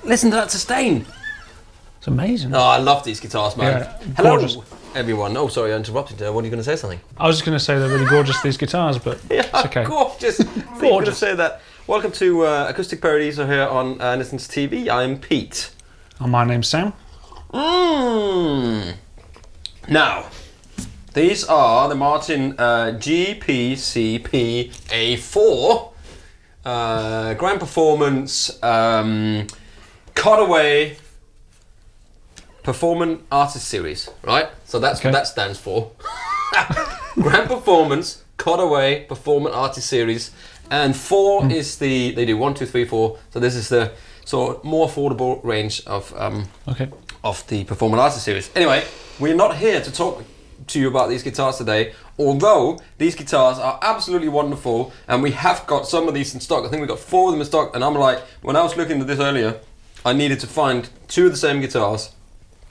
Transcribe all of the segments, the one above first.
Listen to that sustain. It's amazing. Oh, I love these guitars, man. Yeah, Hello, gorgeous. everyone. Oh, sorry, I interrupted there. What are you going to say something? I was just going to say they're really gorgeous, these guitars, but it's okay. Gorgeous. Gorgeous. Going to say that. Welcome to Acoustic Parodies here on Andertons TV. I'm Pete. And my name's Sam. Now, these are the Martin GPCP A4 Grand Performance Cutaway Performance Artist Series, right? So that's what that stands for. Grand Performance Cutaway Performance Artist Series, and 4 is they do 1, 2, 3, 4. So this is the sort of more affordable range of the Performance Artist Series. Anyway, we're not here to talk to you about these guitars today, although these guitars are absolutely wonderful, and we have got some of these in stock. I think we got 4 of them in stock, and I'm like, when I was looking at this earlier, I needed to find 2 of the same guitars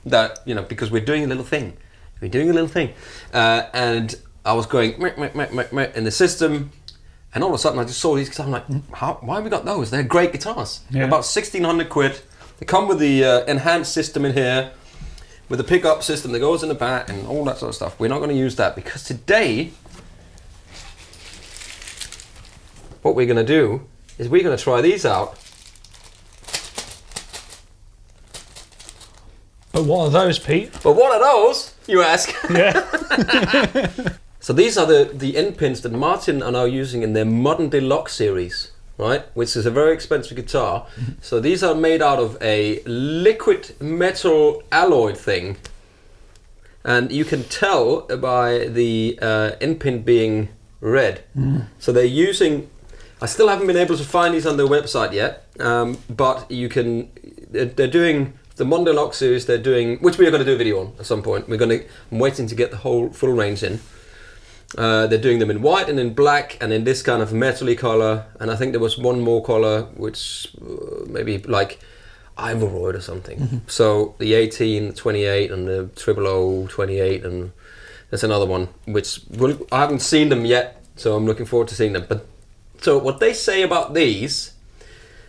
that, you know, because we're doing a little thing. And I was going in the system, and all of a sudden I just saw these guitars. I'm like, why have we got those? They're great guitars. Yeah. They're about 1,600 quid. They come with the enhanced system in here, with the pickup system that goes in the back and all that sort of stuff. We're not going to use that because today, what we're going to do is we're going to try these out. But what are those, Pete? But what are those, you ask? Yeah. So these are the end pins that Martin are now using in their Modern Deluxe series, right? Which is a very expensive guitar. So these are made out of a liquid metal alloy thing. And you can tell by the end pin being red. So they're using, I still haven't been able to find these on their website yet, but you can, they're doing the Modern Deluxe series, they're doing, which we are going to do a video on at some point. I'm waiting to get the whole full range in. They're doing them in white and in black and in this kind of metal-y color, and I think there was one more color which maybe like ivoroid or something. So the 18, the 28 and the 000 28, and there's another one which I haven't seen them yet, so I'm looking forward to seeing them. But so what they say about these,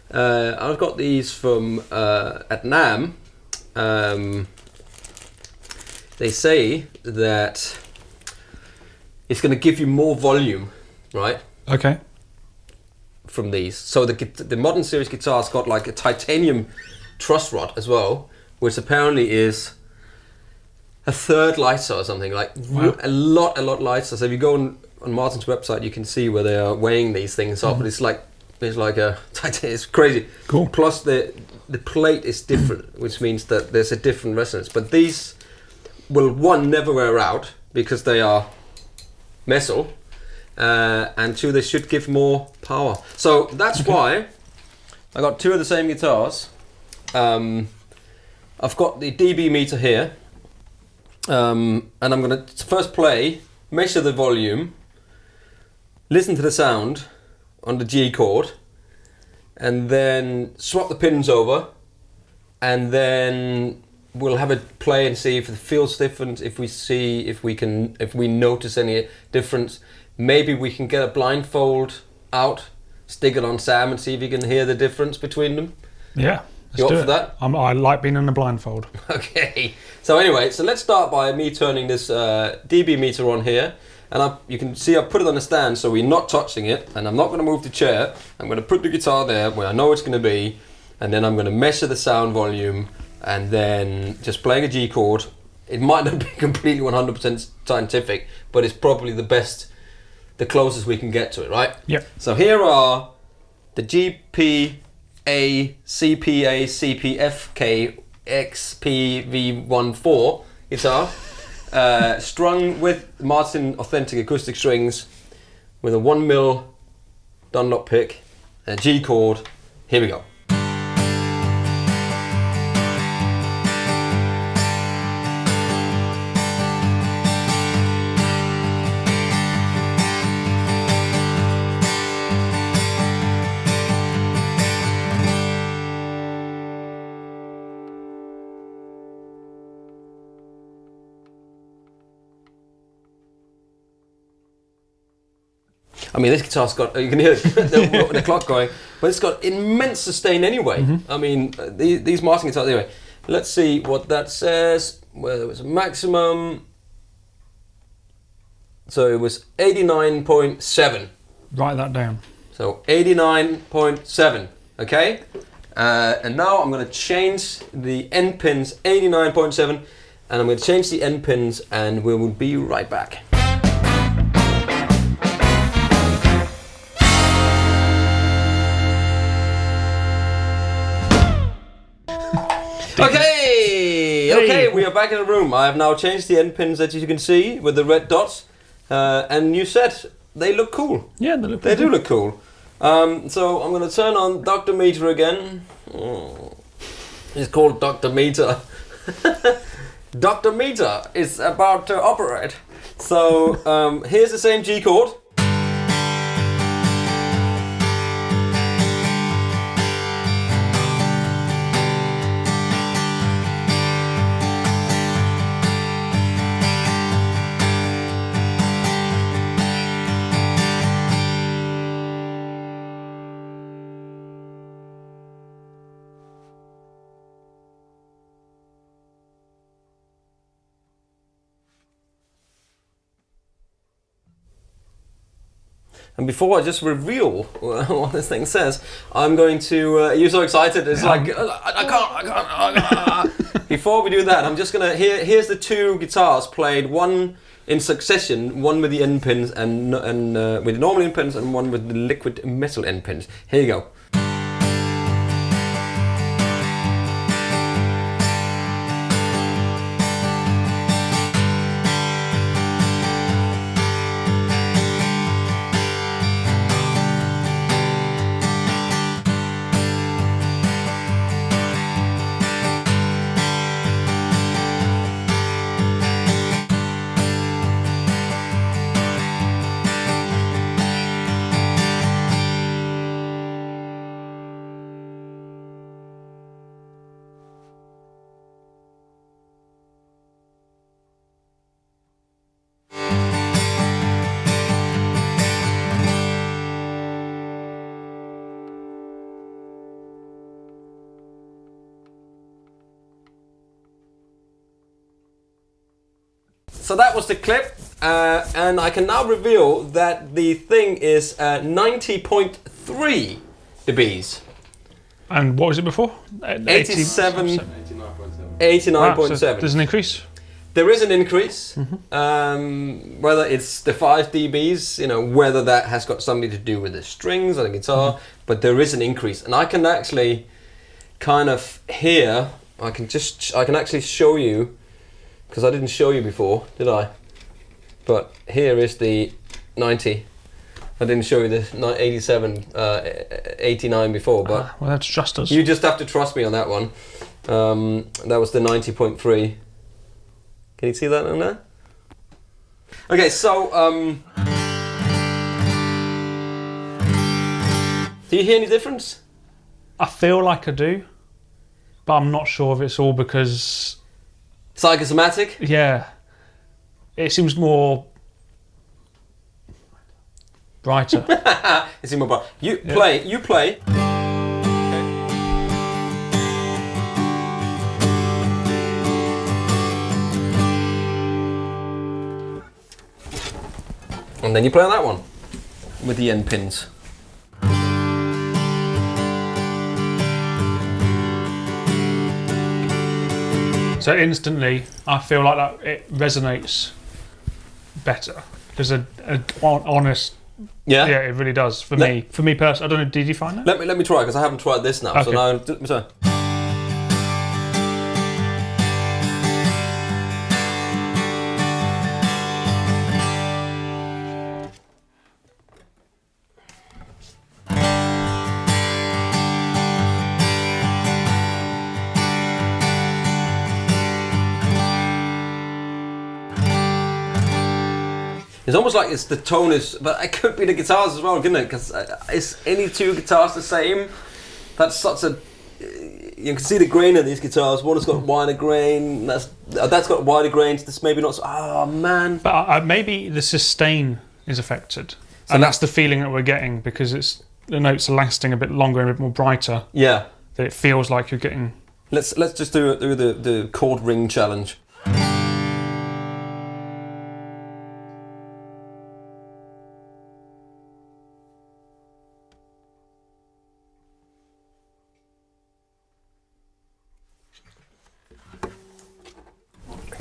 I've got these from at NAMM. They say that it's going to give you more volume, right? Okay. From these. So the modern series guitar's got like a titanium truss rod as well, which apparently is a third lighter or something, like a lot lighter. So if you go on Martin's website, you can see where they are weighing these things up, but it's like a titanium. It's crazy. Cool. Plus the plate is different, which means that there's a different resonance. But these will never wear out because they are metal, and 2, they should give more power. So that's why I got 2 of the same guitars. I've got the dB meter here, and I'm going to first play, measure the volume, listen to the sound on the G chord, and then swap the pins over, and then we'll have a play and see if it feels different, if we notice any difference. Maybe we can get a blindfold out, stick it on Sam and see if you can hear the difference between them. Yeah. You up for that? I like being in a blindfold. Okay. So anyway, so let's start by me turning this dB meter on here. And you can see I put it on a stand so we're not touching it. And I'm not going to move the chair. I'm going to put the guitar there where I know it's going to be. And then I'm going to measure the sound volume. And then just playing a G chord. It might not be completely 100% scientific, but it's probably the closest we can get to it, right? Yep. So here are the GPA, CPA, CPFK, XPV14 guitar, strung with Martin authentic acoustic strings, with a 1mm Dunlop pick, and a G chord. Here we go. I mean, this guitar's got, you can hear the clock going. but it's got immense sustain anyway. I mean, these Martin guitars anyway. Let's see what that says. Well, it was a maximum. So it was 89.7. Write that down. So 89.7. Okay. And now I'm going to change the end pins 89.7, and I'm going to change the end pins, and we will be right back. Okay, we are back in the room. I have now changed the end pins, as you can see, with the red dots. And you said they look cool. Yeah, they look. They do look cool. So I'm going to turn on Dr. Meter again. It's called Dr. Meter. Dr. Meter is about to operate. So here's the same G chord. And before I just reveal what this thing says, I'm going to. You're so excited. It's like I can't. Before we do that, I'm just gonna. Here's the two guitars played, one in succession, one with the end pins and with the normal end pins, and one with the liquid metal end pins. Here you go. So that was the clip, and I can now reveal that the thing is 90.3 dBs. And what was it before? 89.7. 89.7. So there's an increase. There is an increase. Whether it's the 5 dBs, whether that has got something to do with the strings on the guitar, but there is an increase, and I can actually kind of hear. I can actually show you. Because I didn't show you before, did I? But here is the 90. I didn't show you the 87, 89 before, but well, that's just us. You just have to trust me on that one. That was the 90.3. Can you see that on there? Okay, so do you hear any difference? I feel like I do, but I'm not sure if it's all because. Psychosomatic? Yeah. It seems more brighter. It seems more bright. You play. Okay. And then you play on that one with the end pins. So instantly, I feel like that it resonates better. There's a honest. Yeah. Yeah, it really does for me. For me personally, I don't know. Did you find that? Let me try because I haven't tried this now. Okay. So now. It's almost like it's the tone is, but it could be the guitars as well, couldn't it? Because is any two guitars the same? That's such a. You can see the grain of these guitars. One has got wider grain. That's got wider grains. This maybe not. So, oh man! But maybe the sustain is affected, and that's the feeling that we're getting because it's the notes are lasting a bit longer and a bit more brighter, Yeah. that it feels like you're getting. Let's just do the chord ring challenge.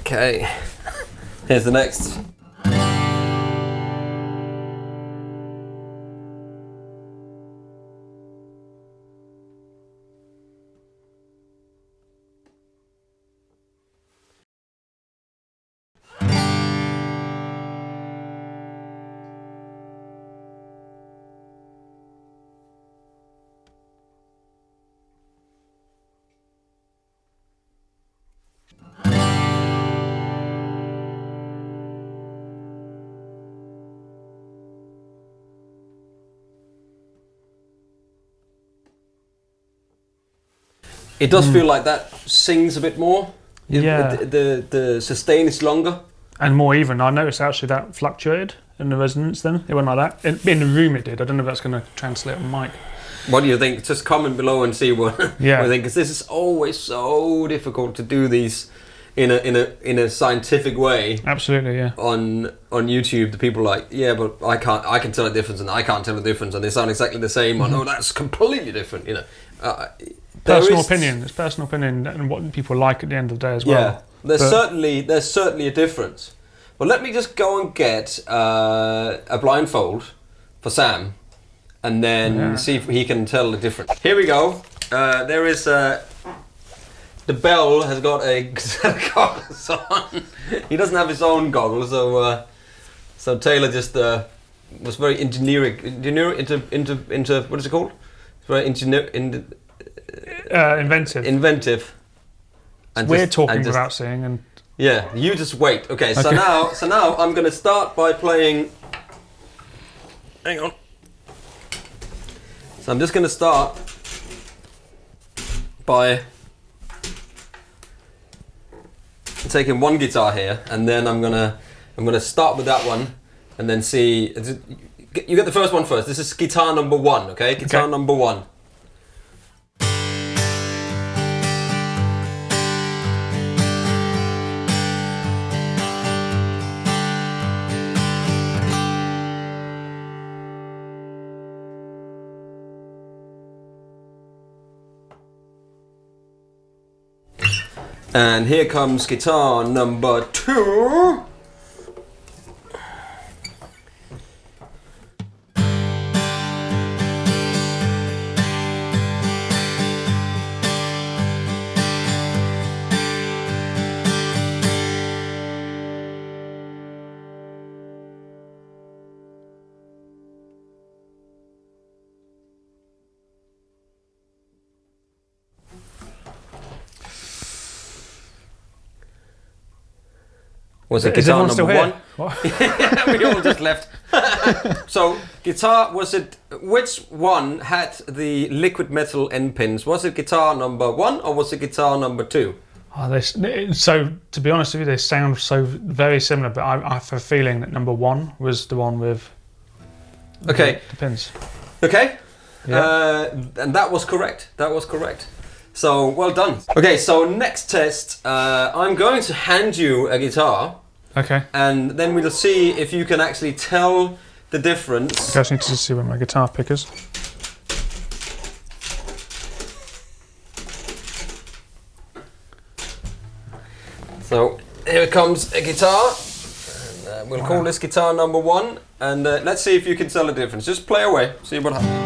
Okay, here's the next. It does feel like that sings a bit more. Yeah. The sustain is longer. And more even. I noticed actually that fluctuated in the resonance then. It went like that. In the room it did. I don't know if that's going to translate on mic. What do you think? Just comment below and see what, Yeah. what you think. Because this is always so difficult to do these in a scientific way. Absolutely, yeah. On YouTube, the people are like, yeah, but I can tell a difference, and I can't tell a difference, and they sound exactly the same. Or no, that's completely different. You know. Personal opinion. It's personal opinion and what people like at the end of the day as well. Yeah, there's certainly a difference. But let me just go and get a blindfold for Sam, and then see if he can tell the difference. Here we go. There is the bell has got a set of goggles on. He doesn't have his own goggles, so Taylor just was very inventive. What is it called? Very inventive. And we're talking without seeing, and yeah, you just wait. Okay, so now I'm gonna start by playing. Hang on. So I'm just gonna start by taking one guitar here, and then I'm gonna start with that one, and then see. You get the first one first. This is guitar number 1. Okay, guitar number 1. And here comes guitar number 2. Was it guitar number 1? Yeah, we all just left. So, guitar, which one had the liquid metal end pins? Was it guitar number 1 or was it guitar number 2? Oh, so, to be honest with you, they sound so very similar, but I have a feeling that number 1 was the one with the pins. Okay. Yeah. And that was correct. So, well done. Okay, so next test, I'm going to hand you a guitar. Okay. And then we'll see if you can actually tell the difference. I just need to see where my guitar pick is. So, here comes a guitar. And, we'll call this guitar number 1. And let's see if you can tell the difference. Just play away, see what happens.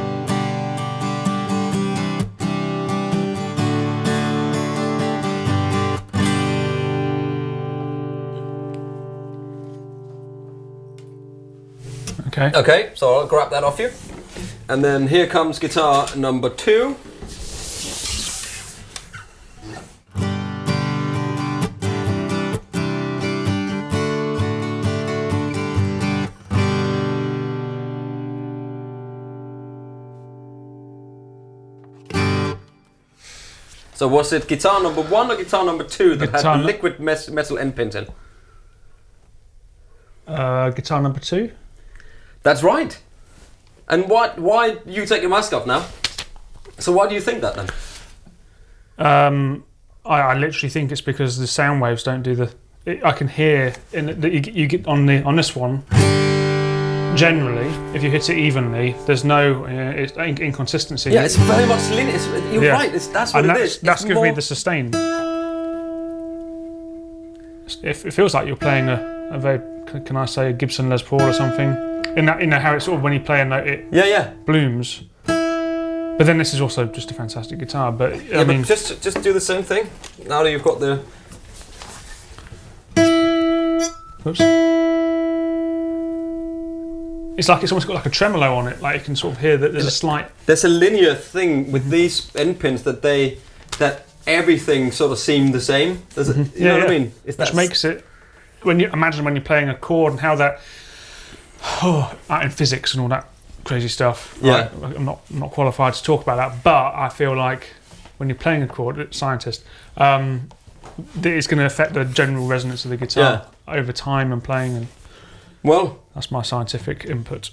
Okay, so I'll grab that off you. And then here comes guitar number 2. So was it guitar number 1 or guitar number 2 that had the liquid metal end pins in? Guitar number 2. That's right. And why you take your mask off now? So why do you think that then? I literally think it's because the sound waves don't do I can hear you get on this one. Generally, if you hit it evenly, there's no inconsistency. Yeah, it's very much linear. You're right. That's what it is. That's giving me the sustain. It feels like you're playing a very, can I say, a Gibson Les Paul or something? In that how it's sort of when you play a note, it blooms. But then this is also just a fantastic guitar. But I mean, just do the same thing. Now that you've got the. Oops. It's almost got like a tremolo on it. Like you can sort of hear that there's a slight. There's a linear thing with these end pins that everything sort of seemed the same. You know what I mean? Which makes it when you're playing a chord and how that in physics and all that crazy stuff. Yeah, right? I'm not qualified to talk about that, but I feel like when you're playing a chord, scientist, it's going to affect the general resonance of the guitar over time and playing. And well, that's my scientific input.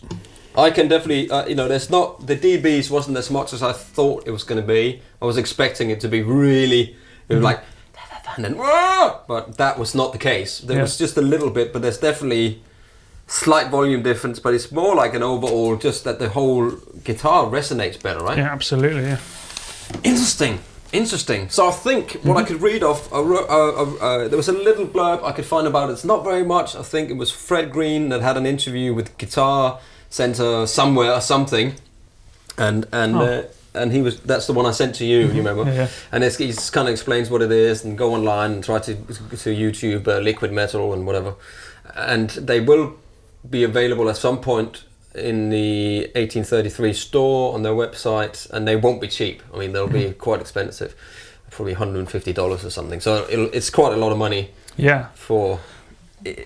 I can definitely, there's not, the dBs wasn't as much as I thought it was going to be. I was expecting it to be really, it was like, and then, but that was not the case. There was just a little bit, but there's definitely slight volume difference, but it's more like an overall, just that the whole guitar resonates better, right? Yeah, absolutely, yeah. Interesting. So I think what I could read off, there was a little blurb I could find about it. It's not very much. I think it was Fred Green that had an interview with Guitar Center somewhere or something, and he was. That's the one I sent to you. You remember? Yeah. And he kind of explains what it is, and go online and try to YouTube liquid metal and whatever, and they will be available at some point in the 1833 store on their website, and they won't be cheap. I mean, they'll be quite expensive, probably $150 or something. So it's quite a lot of money. Yeah. For if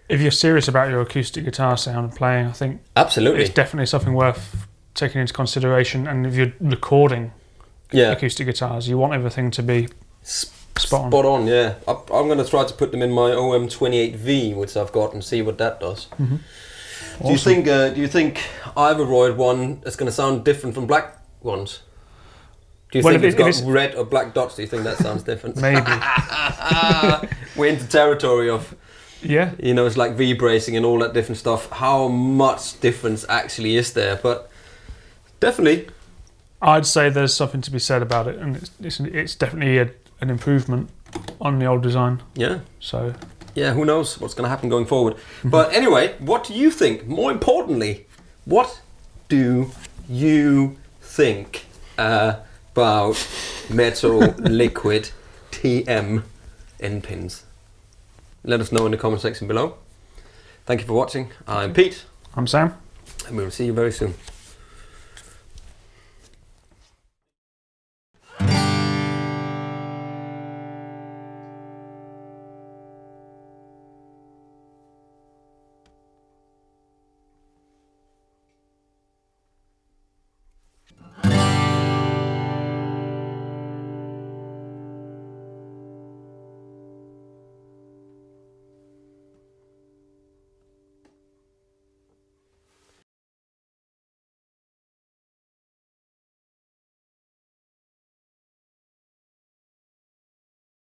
you're serious about your acoustic guitar sound and playing, I think absolutely it's definitely something worth taking into consideration. And if you're recording acoustic guitars, you want everything to be spot on. Yeah. I'm going to try to put them in my OM28V, which I've got, and see what that does. Mm-hmm. Awesome. Do you think ivoroid one is going to sound different from black ones? Do you think it's got red or black dots? Do you think that sounds different? Maybe. We're into territory of it's like V-bracing and all that different stuff. How much difference actually is there? But definitely, I'd say there's something to be said about it, and it's definitely an improvement on the old design. Yeah. So. Yeah, who knows what's going to happen going forward. But anyway, what do you think? More importantly, what do you think about metal liquid TM end pins? Let us know in the comment section below. Thank you for watching. I'm Pete. I'm Sam. And we'll see you very soon.